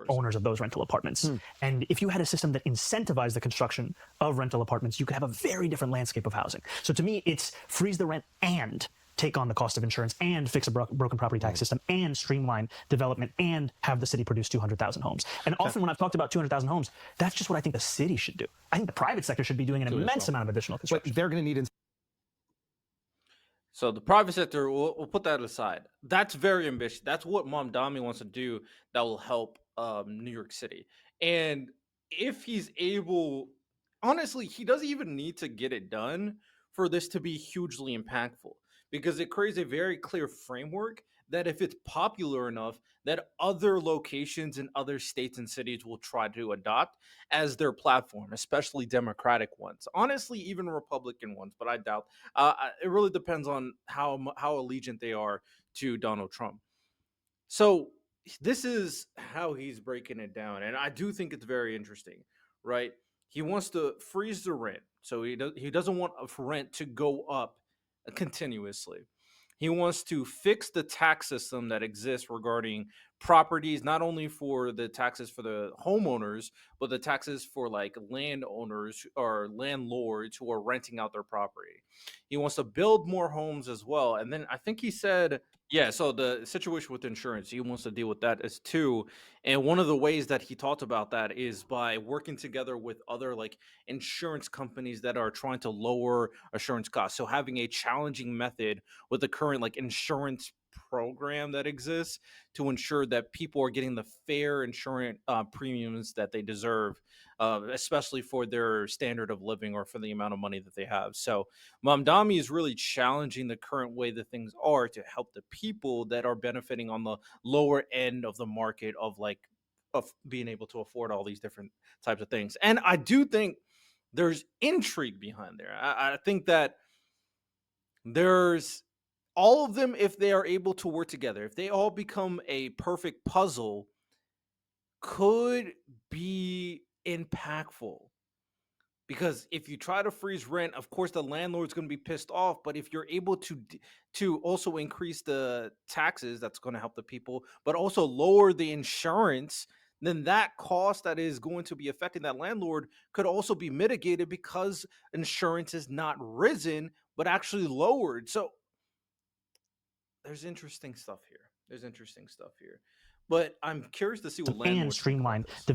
owners of those rental apartments. And if you had a system that incentivized the construction of rental apartments, you could have a very different landscape of housing. So to me, it's freeze the rent and take on the cost of insurance and fix a broken property tax system and streamline development and have the city produce 200,000 homes. And often when I've talked about 200,000 homes, that's just what I think the city should do. I think the private sector should be doing an immense amount of additional construction. But they're going to need. So the private sector, we'll put that aside. That's very ambitious. That's what Mamdani wants to do. That will help New York City. And if he's able, honestly, he doesn't even need to get it done for this to be hugely impactful, because it creates a very clear framework that if it's popular enough, that other locations in other states and cities will try to adopt as their platform, especially Democratic ones. Honestly, even Republican ones, but I doubt. It really depends on how allegiant they are to Donald Trump. So this is how he's breaking it down, and I do think it's very interesting, right? He wants to freeze the rent, so he doesn't want rent to go up continuously. He wants to fix the tax system that exists regarding properties, not only for the taxes for the homeowners, but the taxes for like landowners or landlords who are renting out their property. He wants to build more homes as well. And then I think he said, yeah, so the situation with insurance, he wants to deal with that as too. And one of the ways that he talked about that is by working together with other like insurance companies that are trying to lower insurance costs. So having a challenging method with the current like insurance program that exists to ensure that people are getting the fair insurance premiums that they deserve, especially for their standard of living or for the amount of money that they have. So Mamdani is really challenging the current way that things are to help the people that are benefiting on the lower end of the market of like of being able to afford all these different types of things. And I do think there's intrigue behind there. I think that there's all of them, if they are able to work together, if they all become a perfect puzzle, could be impactful. Because if you try to freeze rent, of course the landlord's going to be pissed off. But if you're able to also increase the taxes, that's going to help the people, but also lower the insurance, then that cost that is going to be affecting that landlord could also be mitigated because insurance is not risen, but actually lowered. So there's interesting stuff here. But I'm curious to see what And landlords think about streamline this. development.